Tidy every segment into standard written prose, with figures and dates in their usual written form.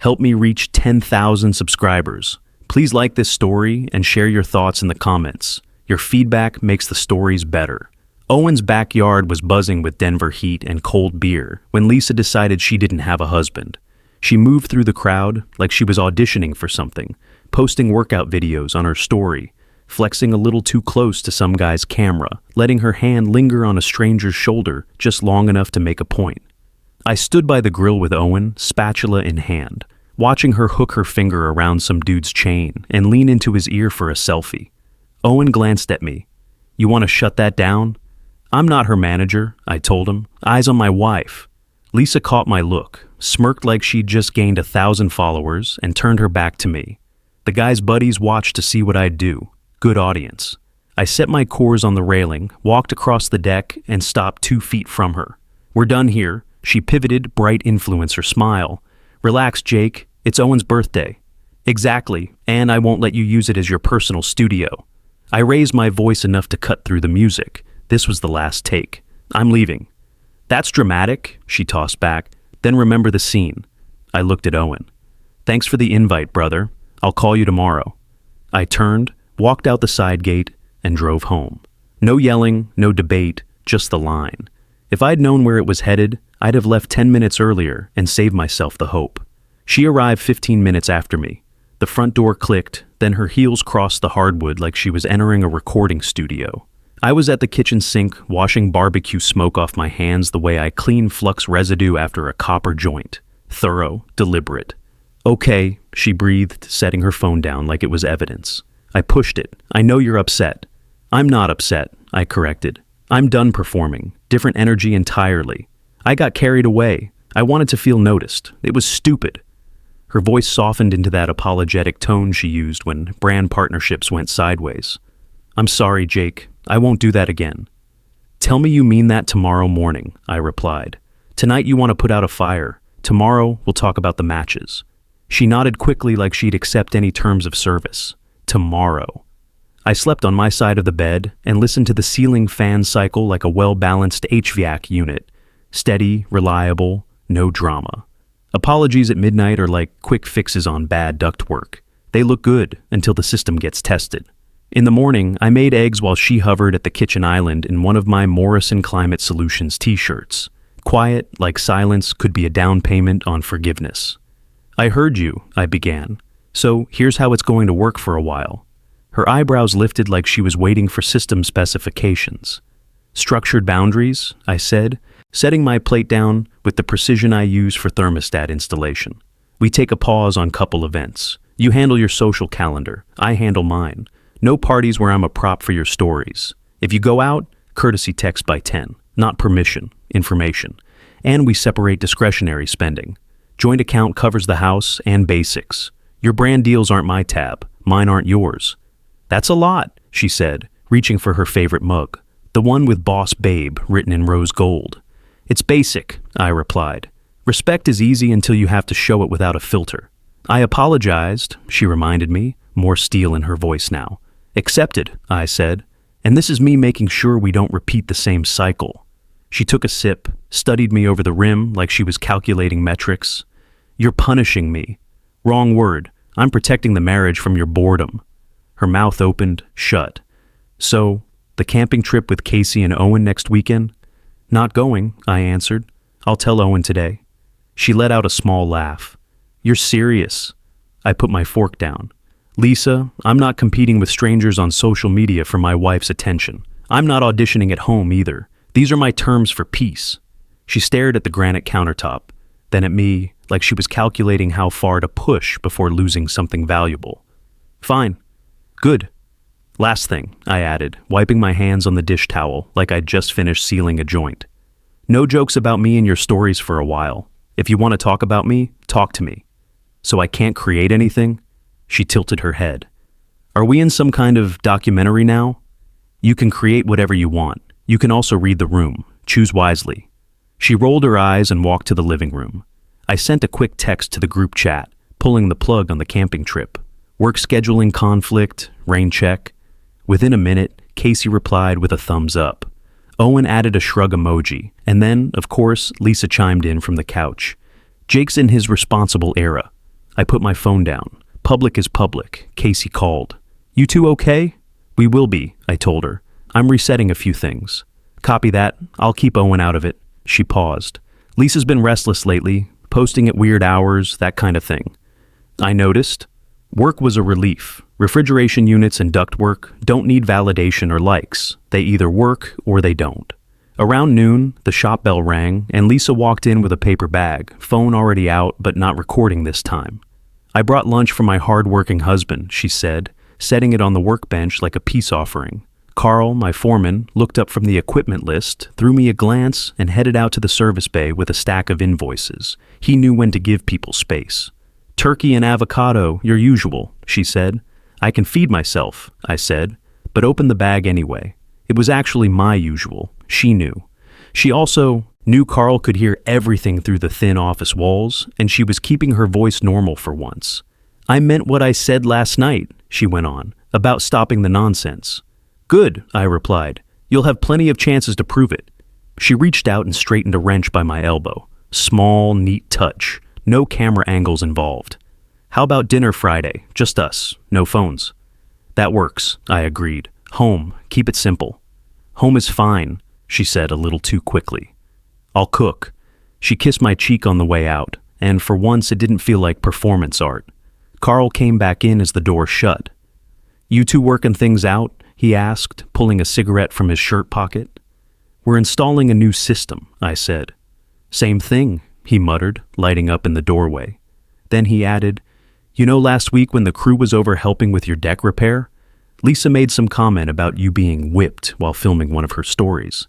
Help me reach 10,000 subscribers. Please like this story and share your thoughts in the comments. Your feedback makes the stories better. Owen's backyard was buzzing with Denver heat and cold beer when Lisa decided she didn't have a husband. She moved through the crowd like she was auditioning for something, posting workout videos on her story, flexing a little too close to some guy's camera, letting her hand linger on a stranger's shoulder just long enough to make a point. I stood by the grill with Owen, spatula in hand, watching her hook her finger around some dude's chain and lean into his ear for a selfie. Owen glanced at me. "You want to shut that down?" "I'm not her manager," I told him. "Eyes on my wife." Lisa caught my look, smirked like she'd just gained 1,000 followers, and turned her back to me. The guy's buddies watched to see what I'd do. Good audience. I set my cores on the railing, walked across the deck, and stopped 2 feet from her. "We're done here." She pivoted, bright influencer smile. "Relax, Jake. It's Owen's birthday." "Exactly, and I won't let you use it as your personal studio." I raised my voice enough to cut through the music. This was the last take. "I'm leaving." "That's dramatic," she tossed back. "Then remember the scene." I looked at Owen. "Thanks for the invite, brother. I'll call you tomorrow." I turned, walked out the side gate, and drove home. No yelling, no debate, just the line. If I'd known where it was headed, I'd have left 10 minutes earlier and saved myself the hope. She arrived 15 minutes after me. The front door clicked, then her heels crossed the hardwood like she was entering a recording studio. I was at the kitchen sink, washing barbecue smoke off my hands the way I clean flux residue after a copper joint. Thorough, deliberate. "Okay," she breathed, setting her phone down like it was evidence. I pushed it. "I know you're upset." "I'm not upset," I corrected. "I'm done performing. Different energy entirely. I got carried away. I wanted to feel noticed. It was stupid." Her voice softened into that apologetic tone she used when brand partnerships went sideways. "I'm sorry, Jake. I won't do that again." "Tell me you mean that tomorrow morning," I replied. "Tonight you want to put out a fire. Tomorrow we'll talk about the matches." She nodded quickly like she'd accept any terms of service. Tomorrow. I slept on my side of the bed and listened to the ceiling fan cycle like a well-balanced HVAC unit. Steady, reliable, no drama. Apologies at midnight are like quick fixes on bad ductwork. They look good until the system gets tested. In the morning, I made eggs while she hovered at the kitchen island in one of my Morrison Climate Solutions t-shirts. Quiet, like silence, could be a down payment on forgiveness. "I heard you," I began. "So here's how it's going to work for a while." Her eyebrows lifted like she was waiting for system specifications. "Structured boundaries," I said, setting my plate down with the precision I use for thermostat installation. "We take a pause on couple events. You handle your social calendar. I handle mine. No parties where I'm a prop for your stories. If you go out, courtesy text by 10. Not permission, information. And we separate discretionary spending. Joint account covers the house and basics. Your brand deals aren't my tab. Mine aren't yours." "That's a lot," she said, reaching for her favorite mug. The one with Boss Babe written in rose gold. "It's basic," I replied. "Respect is easy until you have to show it without a filter." I apologized, she reminded me, more steel in her voice now. "Accepted," I said, "and this is me making sure we don't repeat the same cycle." She took a sip, studied me over the rim like she was calculating metrics. "You're punishing me." "Wrong word. I'm protecting the marriage from your boredom." Her mouth opened, shut. "So, the camping trip with Casey and Owen next weekend?" "Not going," I answered. "I'll tell Owen today." She let out a small laugh. "You're serious?" I put my fork down. "Lisa, I'm not competing with strangers on social media for my wife's attention. I'm not auditioning at home either. These are my terms for peace." She stared at the granite countertop, then at me, like she was calculating how far to push before losing something valuable. "Fine. Good. Last thing," I added, wiping my hands on the dish towel like I'd just finished sealing a joint. "No jokes about me in your stories for a while. If you want to talk about me, talk to me." "So I can't create anything?" She tilted her head. "Are we in some kind of documentary now?" "You can create whatever you want. You can also read the room. Choose wisely." She rolled her eyes and walked to the living room. I sent a quick text to the group chat, pulling the plug on the camping trip. Work scheduling conflict, rain check. Within a minute, Casey replied with a thumbs up. Owen added a shrug emoji, and then, of course, Lisa chimed in from the couch. "Jake's in his responsible era. I put my phone down. Public is public, Casey called. You two okay? We will be, I told her. I'm resetting a few things. Copy that. I'll keep Owen out of it. She paused. Lisa's been restless lately, posting at weird hours, that kind of thing. I noticed. Work was a relief. Refrigeration units and ductwork don't need validation or likes. They either work or they don't. Around noon, the shop bell rang, and Lisa walked in with a paper bag, phone already out but not recording this time. I brought lunch for my hard-working husband, she said, setting it on the workbench like a peace offering. Carl, my foreman, looked up from the equipment list, threw me a glance, and headed out to the service bay with a stack of invoices. He knew when to give people space. Turkey and avocado, your usual, she said. I can feed myself, I said, but opened the bag anyway. It was actually my usual. She knew. She also knew Carl could hear everything through the thin office walls, and she was keeping her voice normal for once. I meant what I said last night, she went on, about stopping the nonsense. Good, I replied. You'll have plenty of chances to prove it. She reached out and straightened a wrench by my elbow. Small, neat touch. No camera angles involved. How about dinner Friday? Just us. No phones. That works, I agreed. Home. Keep it simple. Home is fine, she said a little too quickly. I'll cook. She kissed my cheek on the way out, and for once it didn't feel like performance art. Carl came back in as the door shut. You two working things out? He asked, pulling a cigarette from his shirt pocket. We're installing a new system, I said. Same thing, he muttered, lighting up in the doorway. Then he added, You know last week when the crew was over helping with your deck repair? Lisa made some comment about you being whipped while filming one of her stories.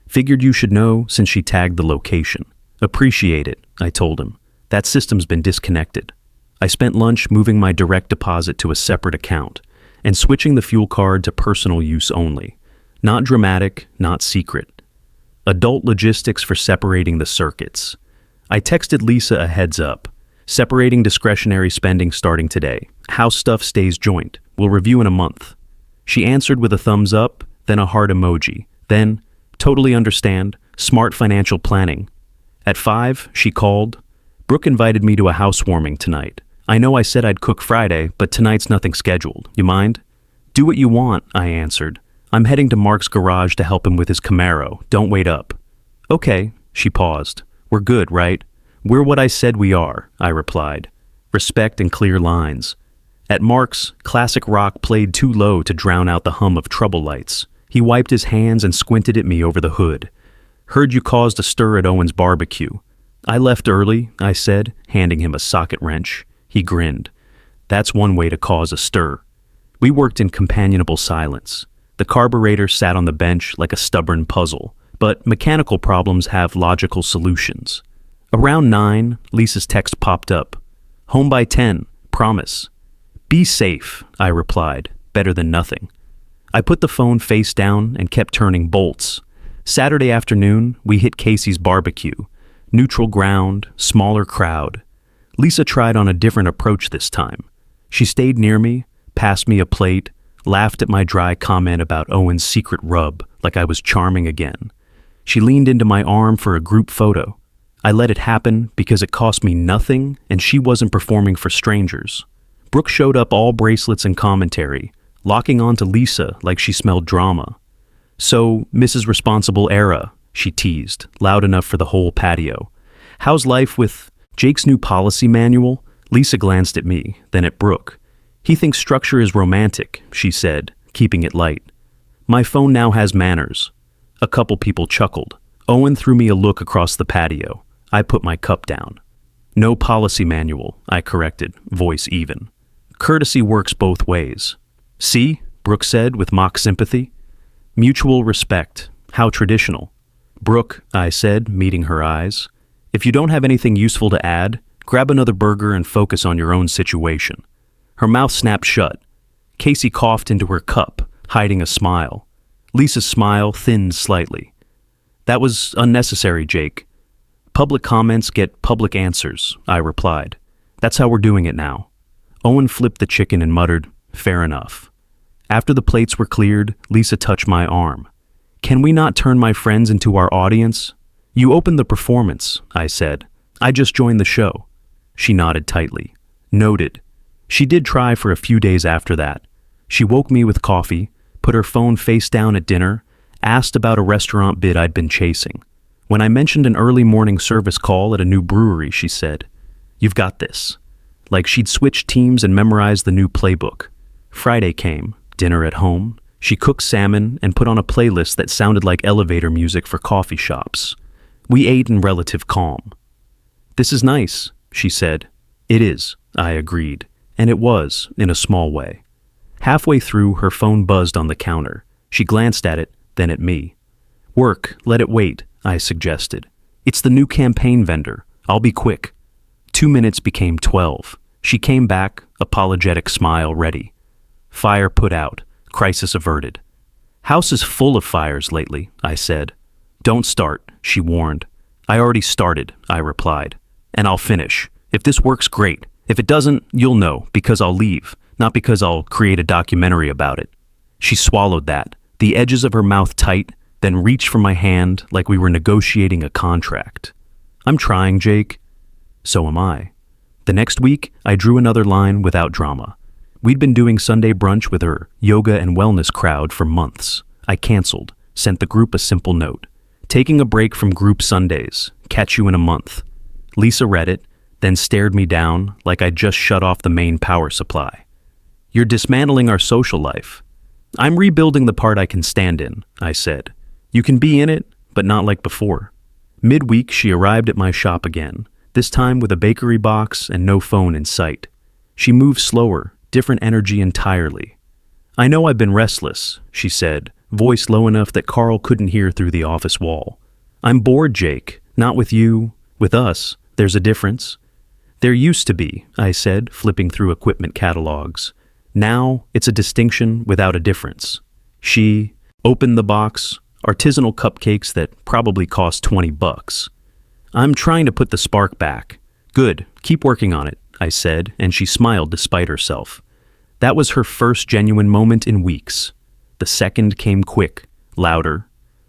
Figured you should know since she tagged the location. Appreciate it, I told him. That system's been disconnected. I spent lunch moving my direct deposit to a separate account and switching the fuel card to personal use only. Not dramatic, not secret. Adult logistics for separating the circuits. I texted Lisa a heads up. Separating discretionary spending starting today. House stuff stays joint. We'll review in a month. She answered with a thumbs up, then a heart emoji. Then, totally understand, smart financial planning. At 5, she called. Brooke invited me to a housewarming tonight. I know I said I'd cook Friday, but tonight's nothing scheduled. You mind? Do what you want, I answered. I'm heading to Mark's garage to help him with his Camaro. Don't wait up. Okay, she paused. We're good, right? We're what I said we are, I replied. Respect and clear lines. At Mark's, classic rock played too low to drown out the hum of trouble lights. He wiped his hands and squinted at me over the hood. Heard you caused a stir at Owen's barbecue. I left early, I said, handing him a socket wrench. He grinned. That's one way to cause a stir. We worked in companionable silence. The carburetor sat on the bench like a stubborn puzzle, but mechanical problems have logical solutions. Around 9, Lisa's text popped up. Home by 10, promise. Be safe, I replied, better than nothing. I put the phone face down and kept turning bolts. Saturday afternoon, we hit Casey's barbecue. Neutral ground, smaller crowd. Lisa tried on a different approach this time. She stayed near me, passed me a plate, laughed at my dry comment about Owen's secret rub, like I was charming again. She leaned into my arm for a group photo. I let it happen because it cost me nothing and she wasn't performing for strangers. Brooke showed up all bracelets and commentary, locking on to Lisa like she smelled drama. So, Mrs. Responsible Era, she teased, loud enough for the whole patio. How's life with Jake's new policy manual? Lisa glanced at me, then at Brooke. He thinks structure is romantic, she said, keeping it light. My phone now has manners. A couple people chuckled. Owen threw me a look across the patio. I put my cup down. No policy manual, I corrected, voice even. Courtesy works both ways. See, Brooke said with mock sympathy. Mutual respect. How traditional. Brooke, I said, meeting her eyes. If you don't have anything useful to add, grab another burger and focus on your own situation. Her mouth snapped shut. Casey coughed into her cup, hiding a smile. Lisa's smile thinned slightly. That was unnecessary, Jake. Public comments get public answers, I replied. That's how we're doing it now. Owen flipped the chicken and muttered, fair enough. After the plates were cleared, Lisa touched my arm. Can we not turn my friends into our audience? You opened the performance, I said. I just joined the show. She nodded tightly. Noted. She did try for a few days after that. She woke me with coffee, put her phone face down at dinner, asked about a restaurant bid I'd been chasing. When I mentioned an early morning service call at a new brewery, she said, "You've got this." Like she'd switched teams and memorized the new playbook. Friday came, dinner at home. She cooked salmon and put on a playlist that sounded like elevator music for coffee shops. We ate in relative calm. "This is nice," she said. "It is," I agreed, and it was, in a small way. Halfway through, her phone buzzed on the counter. She glanced at it, then at me. "Work, let it wait," I suggested. "It's the new campaign vendor. I'll be quick." 2 minutes became 12. She came back, apologetic smile ready. "Fire put out. Crisis averted." "House is full of fires lately," I said. "Don't start," she warned. "I already started," I replied. "And I'll finish. If this works, great. If it doesn't, you'll know, because I'll leave, not because I'll create a documentary about it." She swallowed that, the edges of her mouth tight, then reached for my hand like we were negotiating a contract. "I'm trying, Jake." "So am I." The next week, I drew another line without drama. We'd been doing Sunday brunch with her yoga and wellness crowd for months. I canceled, sent the group a simple note. "Taking a break from group Sundays. Catch you in a month." Lisa read it, then stared me down like I'd just shut off the main power supply. "You're dismantling our social life." "I'm rebuilding the part I can stand in," I said. "You can be in it, but not like before." Midweek, she arrived at my shop again, this time with a bakery box and no phone in sight. She moved slower, different energy entirely. "I know I've been restless," she said, voice low enough that Carl couldn't hear through the office wall. "I'm bored, Jake. Not with you. With us. There's a difference." "There used to be," I said, flipping through equipment catalogs. "Now, it's a distinction without a difference." She opened the box, artisanal cupcakes that probably cost $20. "I'm trying to put the spark back." "Good. Keep working on it," I said, and she smiled despite herself. That was her first genuine moment in weeks. The second came quick, louder.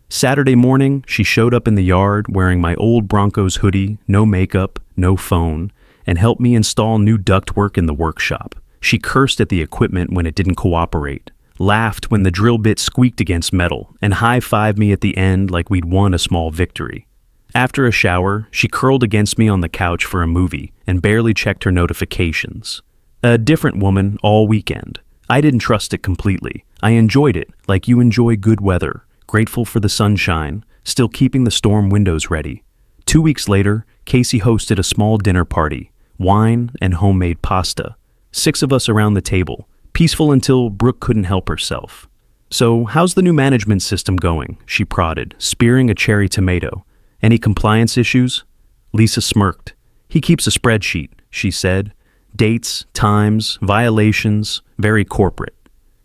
Saturday morning, she showed up in the yard wearing my old Broncos hoodie, no makeup, no phone, and helped me install new ductwork in the workshop. She cursed at the equipment when it didn't cooperate, laughed when the drill bit squeaked against metal, and high-fived me at the end like we'd won a small victory. After a shower, she curled against me on the couch for a movie and barely checked her notifications. A different woman all weekend. I didn't trust it completely. I enjoyed it, like you enjoy good weather, grateful for the sunshine, still keeping the storm windows ready. 2 weeks later, Casey hosted a small dinner party, wine and homemade pasta. 6 of us around the table, peaceful until Brooke couldn't help herself. "So, how's the new management system going?" she prodded, spearing a cherry tomato. "Any compliance issues?" Lisa smirked. "He keeps a spreadsheet," she said. "Dates, times, violations, very corporate."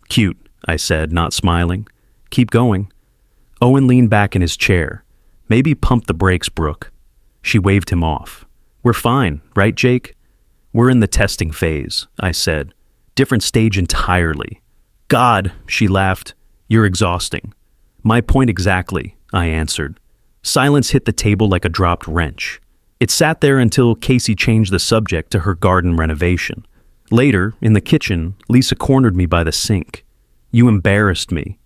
"Cute," I said, not smiling. "Keep going." Owen leaned back in his chair. "Maybe pump the brakes, Brooke." She waved him off. "We're fine, right, Jake?" "We're in the testing phase," I said. "Different stage entirely." "God," she laughed. "You're exhausting." "My point exactly," I answered. Silence hit the table like a dropped wrench. It sat there until Casey changed the subject to her garden renovation. Later, in the kitchen, Lisa cornered me by the sink. "You embarrassed me."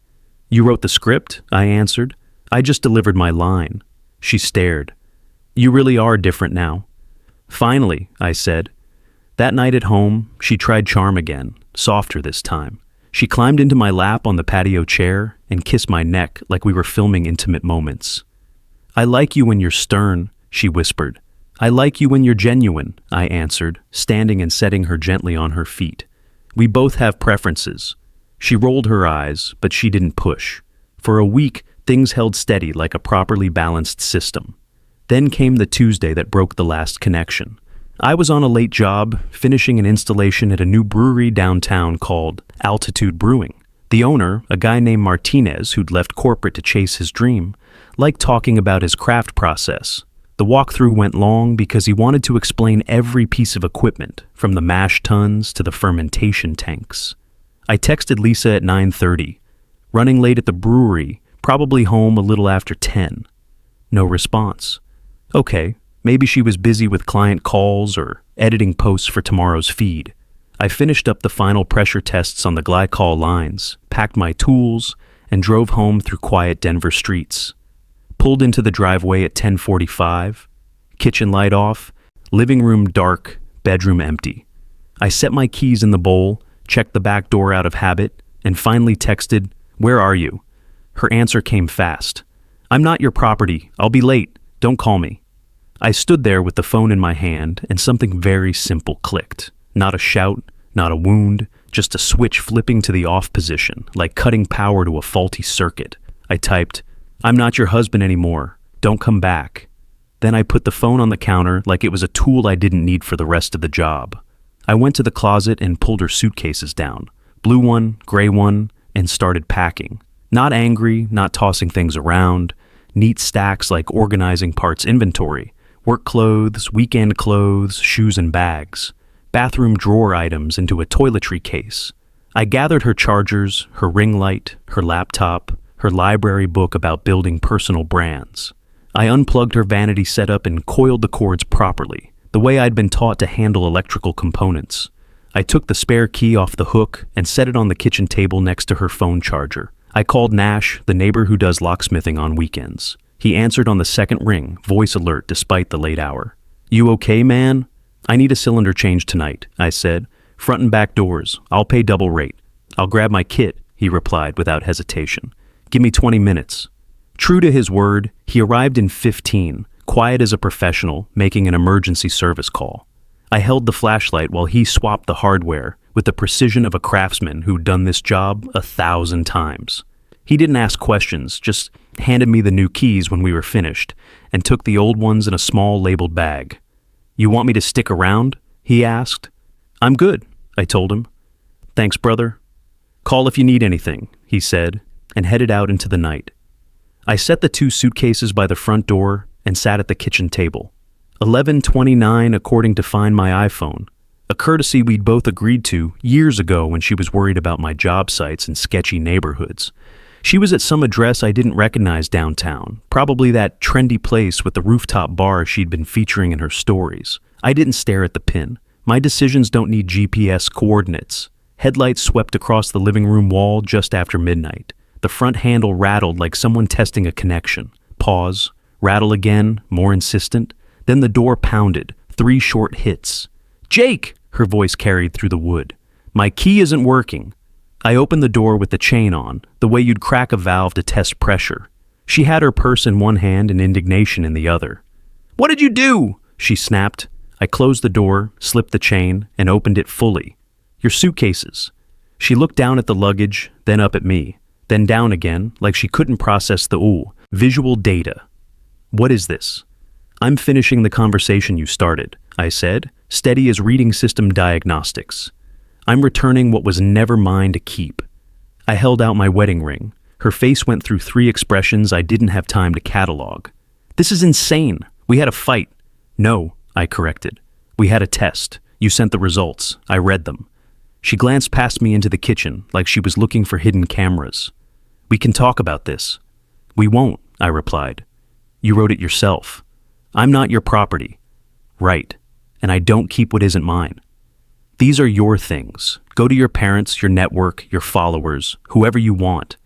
"You wrote the script?" I answered. "I just delivered my line." She stared. "You really are different now." "Finally," I said. That night at home, she tried charm again, softer this time. She climbed into my lap on the patio chair and kissed my neck like we were filming intimate moments. "I like you when you're stern," she whispered. "I like you when you're genuine," I answered, standing and setting her gently on her feet. "We both have preferences." She rolled her eyes, but she didn't push. For a week, things held steady like a properly balanced system. Then came the Tuesday that broke the last connection. I was on a late job, finishing an installation at a new brewery downtown called Altitude Brewing. The owner, a guy named Martinez who'd left corporate to chase his dream, liked talking about his craft process. The walkthrough went long because he wanted to explain every piece of equipment, from the mash tuns to the fermentation tanks. I texted Lisa at 9:30, running late at the brewery, probably home a little after 10. No response. "Okay, Maybe she was busy with client calls or editing posts for tomorrow's feed. I finished up the final pressure tests on the glycol lines, packed my tools, and drove home through quiet Denver streets. Pulled into the driveway at 10:45, kitchen light off, living room dark, bedroom empty. I set my keys in the bowl, checked the back door out of habit, and finally texted, "Where are you?" Her answer came fast. "I'm not your property. I'll be late. Don't call me." I stood there with the phone in my hand, and something very simple clicked. Not a shout, not a wound, just a switch flipping to the off position, like cutting power to a faulty circuit. I typed, "I'm not your husband anymore. Don't come back." Then I put the phone on the counter like it was a tool I didn't need for the rest of the job. I went to the closet and pulled her suitcases down, blue one, gray one, and started packing. Not angry, not tossing things around, neat stacks like organizing parts inventory, work clothes, weekend clothes, shoes and bags, bathroom drawer items into a toiletry case. I gathered her chargers, her ring light, her laptop, her library book about building personal brands. I unplugged her vanity setup and coiled the cords properly, the way I'd been taught to handle electrical components. I took the spare key off the hook and set it on the kitchen table next to her phone charger. I called Nash, the neighbor who does locksmithing on weekends. He answered on the second ring, voice alert despite the late hour. "You okay, man?" "I need a cylinder change tonight," I said. "Front and back doors. I'll pay double rate." "I'll grab my kit," he replied without hesitation. "Give me 20 minutes. True to his word, he arrived in 15, quiet as a professional, making an emergency service call. I held the flashlight while he swapped the hardware with the precision of a craftsman who'd done this job 1,000 times. He didn't ask questions, just handed me the new keys when we were finished and took the old ones in a small labeled bag. "You want me to stick around?" he asked. "I'm good," I told him. "Thanks, brother." "Call if you need anything," he said, and headed out into the night. I set the 2 suitcases by the front door and sat at the kitchen table. 11:29 according to Find My iPhone, a courtesy we'd both agreed to years ago when she was worried about my job sites in sketchy neighborhoods. She was at some address I didn't recognize downtown, probably that trendy place with the rooftop bar she'd been featuring in her stories. I didn't stare at the pin. My decisions don't need GPS coordinates. Headlights swept across the living room wall just after midnight. The front handle rattled like someone testing a connection. Pause. Rattle again, more insistent. Then the door pounded, 3 short hits. "Jake!" her voice carried through the wood. "My key isn't working." I opened the door with the chain on, the way you'd crack a valve to test pressure. She had her purse in one hand and indignation in the other. "What did you do?" she snapped. I closed the door, slipped the chain, and opened it fully. "Your suitcases." She looked down at the luggage, then up at me, then down again, like she couldn't process the visual data. "What is this?" "I'm finishing the conversation you started," I said, steady as reading system diagnostics. "I'm returning what was never mine to keep." I held out my wedding ring. Her face went through 3 expressions I didn't have time to catalog. "This is insane. We had a fight." "No," I corrected. "We had a test. You sent the results. I read them." She glanced past me into the kitchen like she was looking for hidden cameras. "We can talk about this." "We won't," I replied. "You wrote it yourself. I'm not your property." "Right. And I don't keep what isn't mine." "These are your things. Go to your parents, your network, your followers, whoever you want.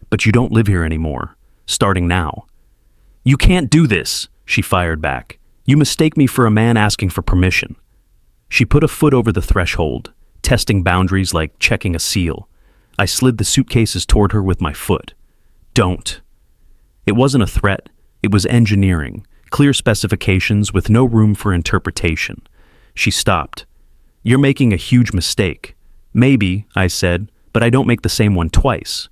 But you don't live here anymore. Starting now." "You can't do this," she fired back. "You mistake me for a man asking for permission." She put a foot over the threshold, testing boundaries like checking a seal. I slid the suitcases toward her with my foot. "Don't." It wasn't a threat. It was engineering, clear specifications with no room for interpretation. She stopped. "You're making a huge mistake." "Maybe," I said, "but I don't make the same one twice."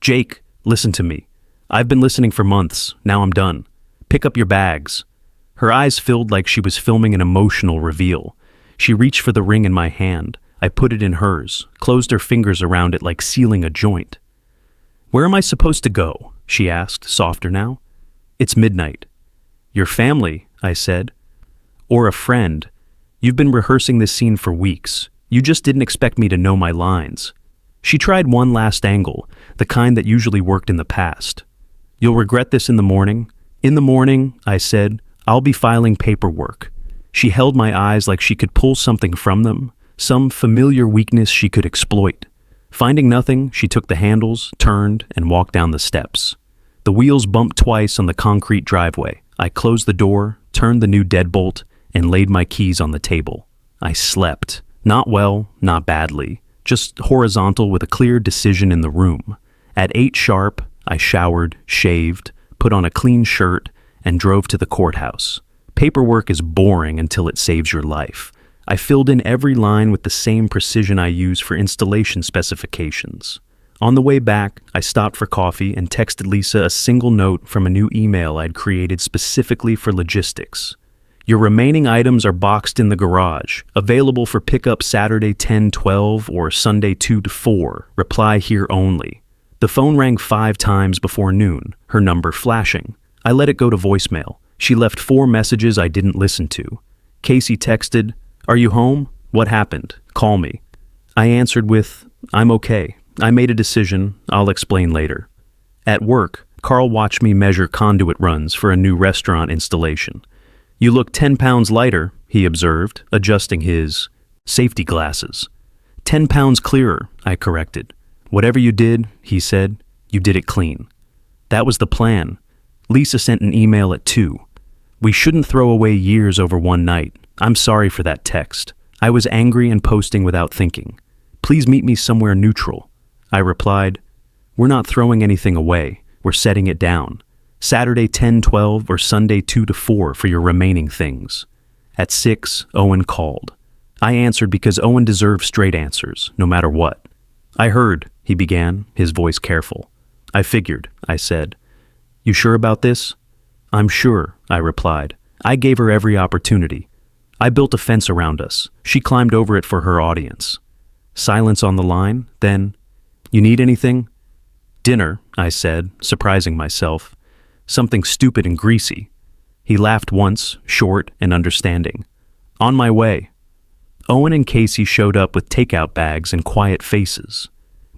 "Jake, listen to me. I've been listening for months. Now I'm done. Pick up your bags." Her eyes filled like she was filming an emotional reveal. She reached for the ring in my hand. I put it in hers, closed her fingers around it like sealing a joint. "Where am I supposed to go?" she asked, softer now. "It's midnight." "Your family," I said. "Or a friend. You've been rehearsing this scene for weeks. You just didn't expect me to know my lines." She tried one last angle, the kind that usually worked in the past. "You'll regret this in the morning." "In the morning," I said, I'll be filing paperwork. She held my eyes like she could pull something from them, some familiar weakness she could exploit. Finding nothing, she took the handles, turned, and walked down the steps. The wheels bumped twice on the concrete driveway. I closed the door, turned the new deadbolt, and laid my keys on the table. I slept. Not well, not badly. Just horizontal with a clear decision in the room. At 8 sharp, I showered, shaved, put on a clean shirt, and drove to the courthouse. Paperwork is boring until it saves your life. I filled in every line with the same precision I use for installation specifications. On the way back, I stopped for coffee and texted Lisa a single note from a new email I'd created specifically for logistics. Your remaining items are boxed in the garage, available for pickup Saturday 10-12 or Sunday 2-4. Reply here only. The phone rang 5 times before noon, her number flashing. I let it go to voicemail. She left 4 messages I didn't listen to. Casey texted, "Are you home? What happened? Call me." I answered with, "I'm okay. I made a decision. I'll explain later." At work, Carl watched me measure conduit runs for a new restaurant installation. "You look 10 pounds lighter," he observed, adjusting his safety glasses. 10 pounds clearer, I corrected. "Whatever you did," he said, "you did it clean." That was the plan. Lisa sent an email at 2. "We shouldn't throw away years over one night. I'm sorry for that text. I was angry and posting without thinking. Please meet me somewhere neutral." I replied, "We're not throwing anything away. We're setting it down. Saturday 10-12 or Sunday 2-4 for your remaining things." At 6, Owen called. I answered because Owen deserves straight answers, no matter what. "I heard," he began, his voice careful. "I figured," I said. "You sure about this?" "I'm sure," I replied. I gave her every opportunity. I built a fence around us. She climbed over it for her audience. Silence on the line, then, "You need anything?" "Dinner," I said, surprising myself. "Something stupid and greasy." He laughed once, short and understanding. "On my way." Owen and Casey showed up with takeout bags and quiet faces.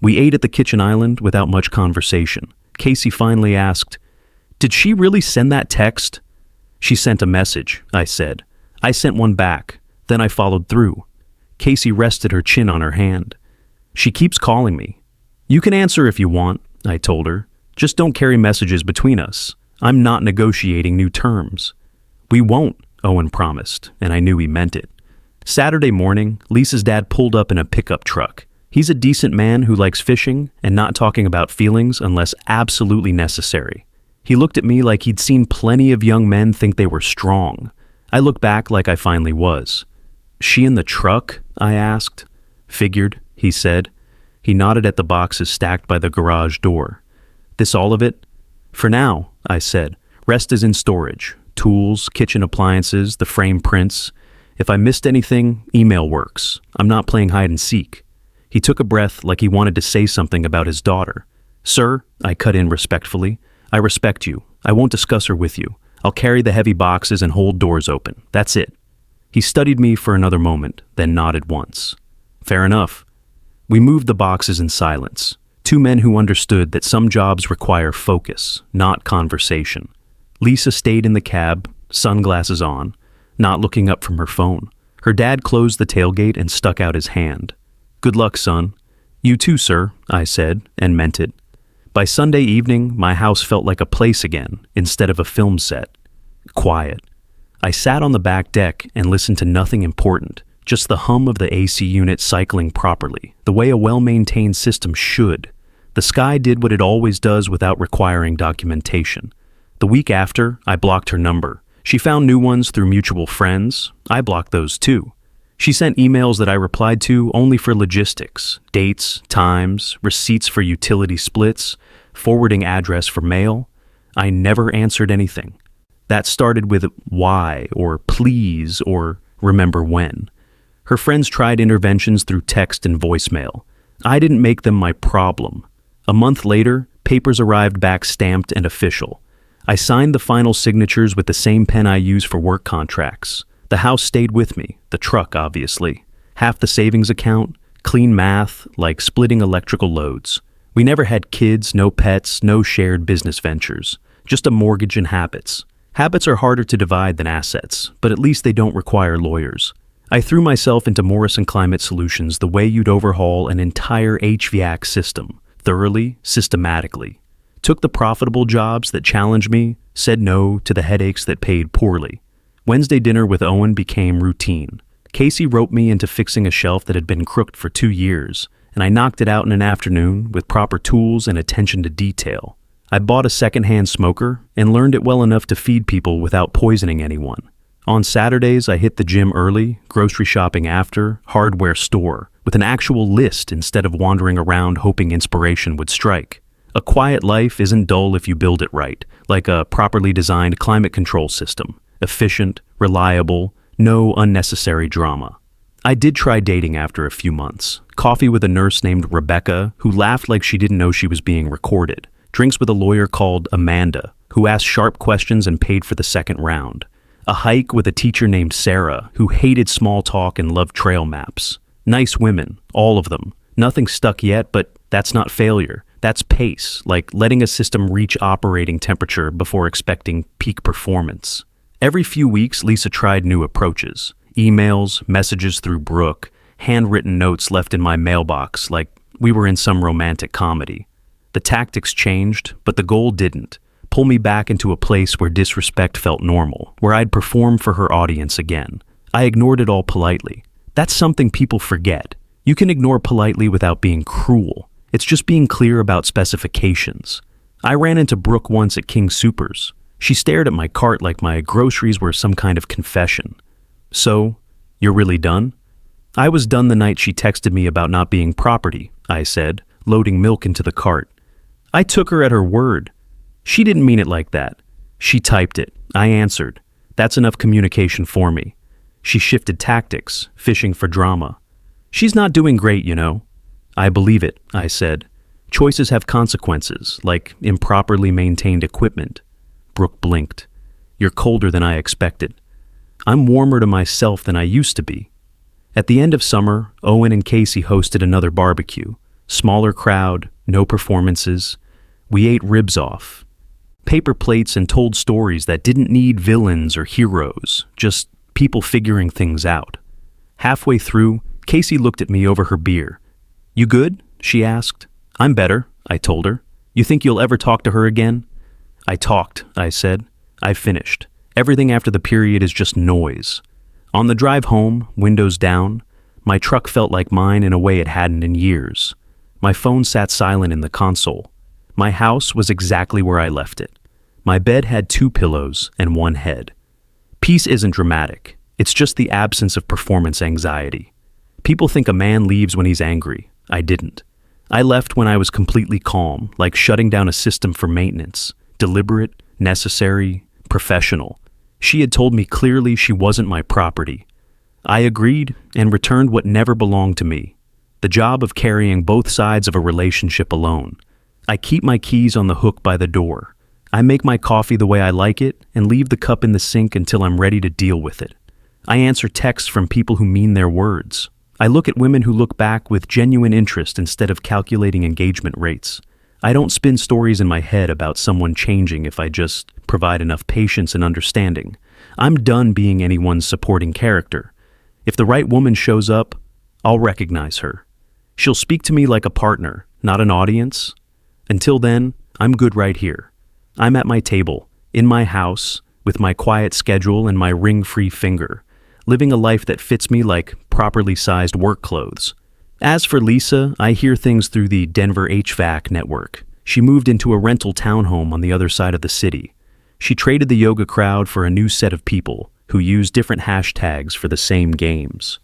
We ate at the kitchen island without much conversation. Casey finally asked, "Did she really send that text?" "She sent a message," I said. I sent one back. Then I followed through. Casey rested her chin on her hand. "She keeps calling me." "You can answer if you want," I told her. "Just don't carry messages between us. I'm not negotiating new terms." "We won't," Owen promised, and I knew he meant it. Saturday morning, Lisa's dad pulled up in a pickup truck. He's a decent man who likes fishing and not talking about feelings unless absolutely necessary. He looked at me like he'd seen plenty of young men think they were strong. I looked back like I finally was. "She in the truck?" I asked. "Figured," he said. He nodded at the boxes stacked by the garage door. "This all of it?" "For now," I said. "Rest is in storage. Tools, kitchen appliances, the frame prints. If I missed anything, email works. I'm not playing hide and seek." He took a breath like he wanted to say something about his daughter. "Sir," I cut in respectfully, "I respect you. I won't discuss her with you. I'll carry the heavy boxes and hold doors open. That's it." He studied me for another moment, then nodded once. "Fair enough." We moved the boxes in silence. 2 men who understood that some jobs require focus, not conversation. Lisa stayed in the cab, sunglasses on, not looking up from her phone. Her dad closed the tailgate and stuck out his hand. "Good luck, son." "You too, sir," I said, and meant it. By Sunday evening, my house felt like a place again, instead of a film set. Quiet. I sat on the back deck and listened to nothing important, just the hum of the AC unit cycling properly, the way a well-maintained system should. The sky did what it always does without requiring documentation. The week after, I blocked her number. She found new ones through mutual friends. I blocked those too. She sent emails that I replied to only for logistics, dates, times, receipts for utility splits, forwarding address for mail. I never answered anything. That started with why or please or remember when. Her friends tried interventions through text and voicemail. I didn't make them my problem. A month later, papers arrived back stamped and official. I signed the final signatures with the same pen I use for work contracts. The house stayed with me, the truck obviously. Half the savings account, clean math, like splitting electrical loads. We never had kids, no pets, no shared business ventures. Just a mortgage and habits. Habits are harder to divide than assets, but at least they don't require lawyers. I threw myself into Morrison Climate Solutions the way you'd overhaul an entire HVAC system, thoroughly, systematically. Took the profitable jobs that challenged me, said no to the headaches that paid poorly. Wednesday dinner with Owen became routine. Casey roped me into fixing a shelf that had been crooked for 2 years, and I knocked it out in an afternoon with proper tools and attention to detail. I bought a secondhand smoker and learned it well enough to feed people without poisoning anyone. On Saturdays, I hit the gym early, grocery shopping after, hardware store, with an actual list instead of wandering around hoping inspiration would strike. A quiet life isn't dull if you build it right, like a properly designed climate control system. Efficient, reliable, no unnecessary drama. I did try dating after a few months. Coffee with a nurse named Rebecca, who laughed like she didn't know she was being recorded. Drinks with a lawyer called Amanda, who asked sharp questions and paid for the second round. A hike with a teacher named Sarah, who hated small talk and loved trail maps. Nice women, all of them. Nothing stuck yet, but that's not failure. That's pace, like letting a system reach operating temperature before expecting peak performance. Every few weeks, Lisa tried new approaches. Emails, messages through Brooke, handwritten notes left in my mailbox like we were in some romantic comedy. The tactics changed, but the goal didn't. Pull me back into a place where disrespect felt normal, where I'd perform for her audience again. I ignored it all politely. That's something people forget. You can ignore politely without being cruel. It's just being clear about specifications. I ran into Brooke once at King Soopers. She stared at my cart like my groceries were some kind of confession. So, you're really done? I was done the night she texted me about not being property, I said, loading milk into the cart. I took her at her word. She didn't mean it like that. She typed it. I answered. That's enough communication for me. She shifted tactics, fishing for drama. She's not doing great, you know. I believe it, I said. Choices have consequences, like improperly maintained equipment. Brooke blinked. You're colder than I expected. I'm warmer to myself than I used to be. At the end of summer, Owen and Casey hosted another barbecue. Smaller crowd, no performances. We ate ribs off. Paper plates and told stories that didn't need villains or heroes, just people figuring things out. Halfway through, Casey looked at me over her beer. You good? She asked. I'm better, I told her. You think you'll ever talk to her again? I talked, I said. I finished. Everything after the period is just noise. On the drive home, windows down, my truck felt like mine in a way it hadn't in years. My phone sat silent in the console. My house was exactly where I left it. My bed had 2 pillows and 1 head. Peace isn't dramatic. It's just the absence of performance anxiety. People think a man leaves when he's angry. I didn't. I left when I was completely calm, like shutting down a system for maintenance. Deliberate, necessary, professional. She had told me clearly she wasn't my property. I agreed and returned what never belonged to me. The job of carrying both sides of a relationship alone. I keep my keys on the hook by the door. I make my coffee the way I like it and leave the cup in the sink until I'm ready to deal with it. I answer texts from people who mean their words. I look at women who look back with genuine interest instead of calculating engagement rates. I don't spin stories in my head about someone changing if I just provide enough patience and understanding. I'm done being anyone's supporting character. If the right woman shows up, I'll recognize her. She'll speak to me like a partner, not an audience. Until then, I'm good right here. I'm at my table, in my house, with my quiet schedule and my ring-free finger, living a life that fits me like properly sized work clothes. As for Lisa, I hear things through the Denver HVAC network. She moved into a rental townhome on the other side of the city. She traded the yoga crowd for a new set of people who use different hashtags for the same games.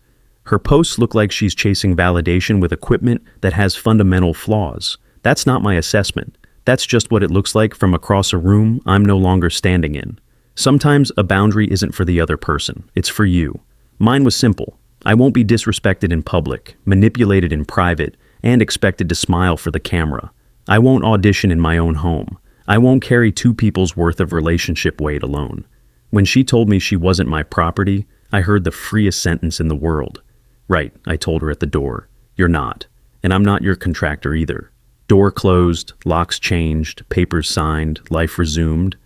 Her posts look like she's chasing validation with equipment that has fundamental flaws. That's not my assessment. That's just what it looks like from across a room I'm no longer standing in. Sometimes a boundary isn't for the other person, it's for you. Mine was simple. I won't be disrespected in public, manipulated in private, and expected to smile for the camera. I won't audition in my own home. I won't carry 2 people's worth of relationship weight alone. When she told me she wasn't my property, I heard the freest sentence in the world. Right, I told her at the door. You're not. And I'm not your contractor either. Door closed, locks changed, papers signed, life resumed.